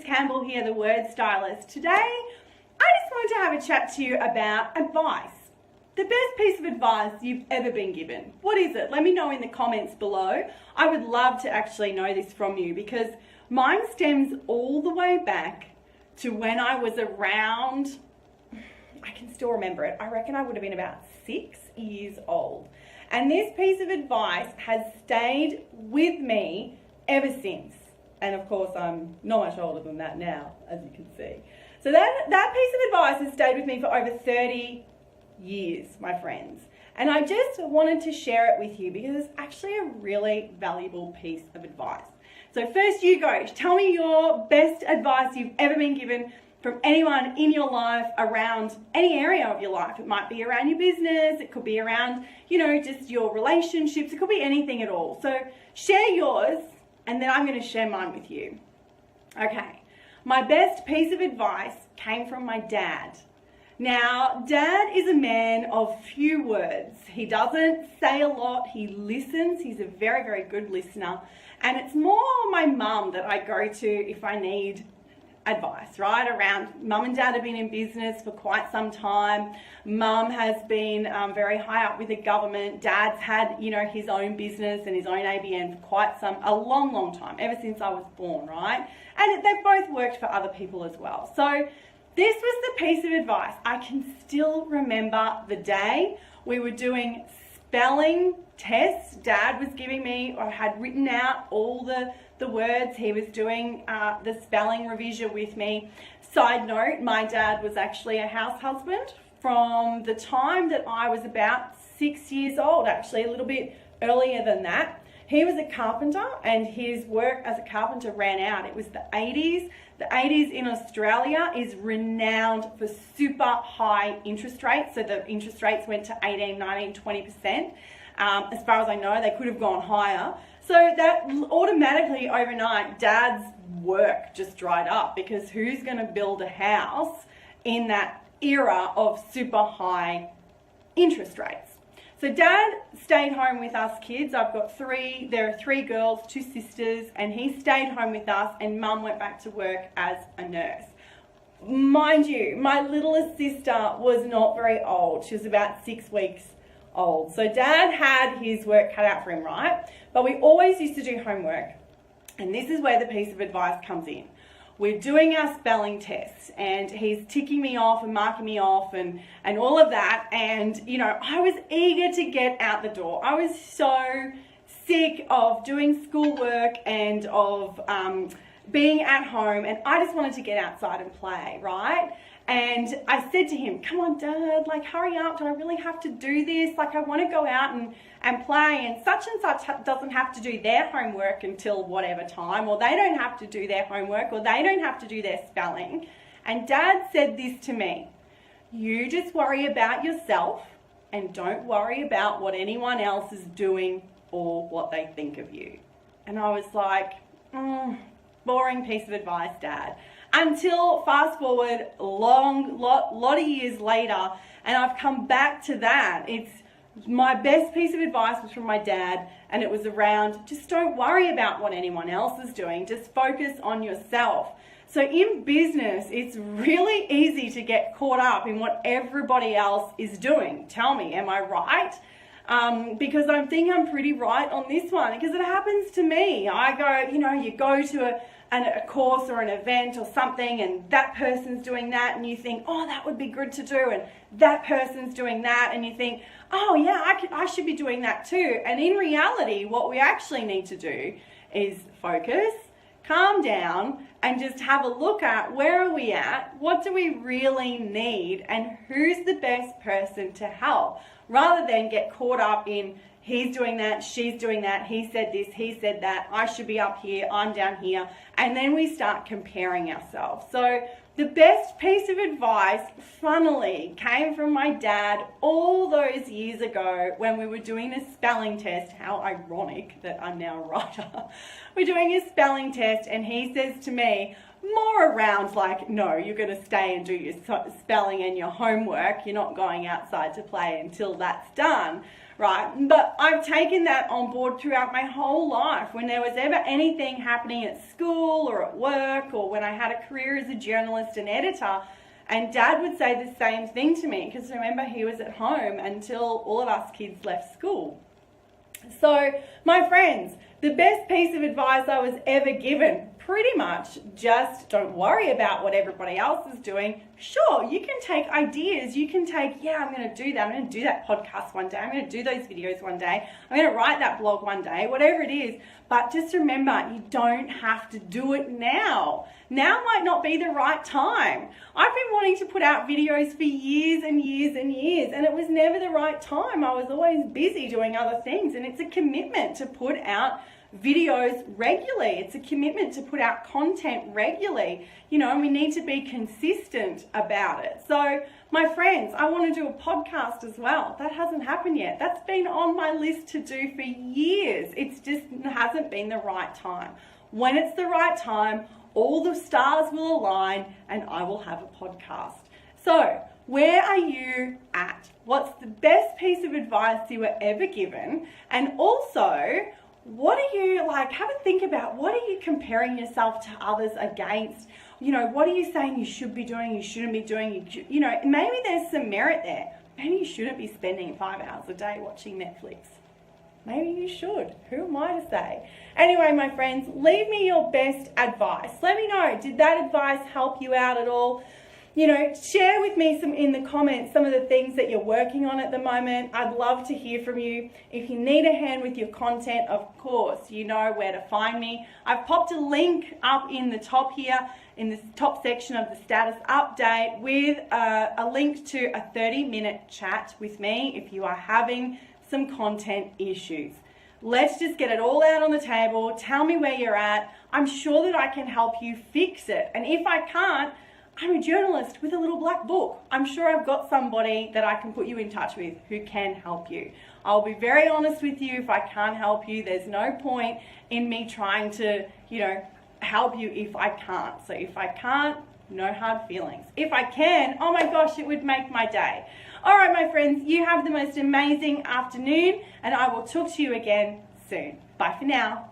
Elizabeth Campbell here, the word stylist. Today, I just wanted to have a chat to you about advice. The best piece of advice you've ever been given. What is it? Let me know in the comments below. I would love to actually know this from you because mine stems all the way back to when I was around, I can still remember it. I reckon I would have been about 6 years old. And this piece of advice has stayed with me ever since. And of course, I'm not much older than that now, as you can see. So that piece of advice has stayed with me for over 30 years, my friends. And I just wanted to share it with you because it's actually a really valuable piece of advice. So first you go, tell me your best advice you've ever been given from anyone in your life around any area of your life. It might be around your business, it could be around, just your relationships, it could be anything at all. So share yours and then I'm going to share mine with you. Okay, my best piece of advice came from my dad. Now, Dad is a man of few words. He doesn't say a lot, he listens, he's a very, very good listener. And it's more my mum that I go to if I need advice, right? Mum and Dad have been in business for quite some time. Mum has been very high up with the government. Dad's had, his own business and his own ABN for a long, long time, ever since I was born, right? And they've both worked for other people as well. So this was the piece of advice. I can still remember the day we were doing spelling tests. Dad was giving me, or had written out all the words. He was doing the spelling revision with me. Side note, my dad was actually a house husband from the time that I was about 6 years old, actually a little bit earlier than that. He was a carpenter and his work as a carpenter ran out. It was the 80s. The 80s in Australia is renowned for super high interest rates. So the interest rates went to 18, 19, 20%. As far as I know, they could have gone higher. So that automatically overnight, Dad's work just dried up because who's going to build a house in that era of super high interest rates? So Dad stayed home with us kids. I've got there are 3 girls, 2 sisters, and he stayed home with us and Mum went back to work as a nurse. Mind you, my littlest sister was not very old. She was about 6 weeks old. So Dad had his work cut out for him, right? But we always used to do homework. And this is where the piece of advice comes in. We're doing our spelling tests and he's ticking me off and marking me off and all of that. And, I was eager to get out the door. I was so sick of doing schoolwork and of being at home, and I just wanted to get outside and play, right? And I said to him, come on, Dad, hurry up. Do I really have to do this? I want to go out and play, and such doesn't have to do their homework until whatever time, or they don't have to do their homework, or they don't have to do their spelling. And Dad said this to me, you just worry about yourself and don't worry about what anyone else is doing or what they think of you. And I was like, boring piece of advice, Dad. Until fast forward lot of years later, and I've come back to that. It's my best piece of advice was from my dad, and it was around just don't worry about what anyone else is doing. Just focus on yourself. So in business, it's really easy to get caught up in what everybody else is doing. Tell me, am I right? Because I think I'm pretty right on this one because it happens to me. I go, you go to a course or an event or something and that person's doing that and you think, oh, that would be good to do, and that person's doing that and you think, oh yeah, I should be doing that too. And in reality, what we actually need to do is focus, calm down, and just have a look at where are we at, what do we really need, and who's the best person to help, rather than get caught up in he's doing that, she's doing that, he said this, he said that, I should be up here, I'm down here, and then we start comparing ourselves. So the best piece of advice, funnily, came from my dad all those years ago when we were doing a spelling test. How ironic that I'm now a writer. We're doing a spelling test and he says to me, more around no, you're going to stay and do your spelling and your homework. You're not going outside to play until that's done. right? But I've taken that on board throughout my whole life. When there was ever anything happening at school or at work, or when I had a career as a journalist and editor, and Dad would say the same thing to me, because remember, he was at home until all of us kids left school. So, my friends, the best piece of advice I was ever given, pretty much just don't worry about what everybody else is doing. Sure, you can take ideas. You can take, yeah, I'm going to do that. I'm going to do that podcast one day. I'm going to do those videos one day. I'm going to write that blog one day, whatever it is. But just remember, you don't have to do it now. Now might not be the right time. I've been wanting to put out videos for years and years and years, and it was never the right time. I was always busy doing other things, and it's a commitment to put out videos regularly. It's a commitment to put out content regularly, and we need to be consistent about it. So my friends, I want to do a podcast as well. That hasn't happened yet. That's been on my list to do for years. It's just hasn't been the right time. When it's the right time, all the stars will align and I will have a podcast. So where are you at? What's the best piece of advice you were ever given? And also, what are you like? Have a think about, what are you comparing yourself to others against? What are you saying you should be doing, you shouldn't be doing? Maybe there's some merit there. Maybe you shouldn't be spending 5 hours a day watching Netflix. Maybe you should. Who am I to say? Anyway, my friends, leave me your best advice. Let me know, did that advice help you out at all? Share with me in the comments some of the things that you're working on at the moment. I'd love to hear from you. If you need a hand with your content, of course, you know where to find me. I've popped a link up in the top here, in the top section of the status update, with a link to a 30-minute chat with me if you are having some content issues. Let's just get it all out on the table. Tell me where you're at. I'm sure that I can help you fix it. And if I can't, I'm a journalist with a little black book. I'm sure I've got somebody that I can put you in touch with who can help you. I'll be very honest with you. If I can't help you, there's no point in me trying to, help you if I can't. So if I can't, no hard feelings. If I can, oh my gosh, it would make my day. All right, my friends, you have the most amazing afternoon, and I will talk to you again soon. Bye for now.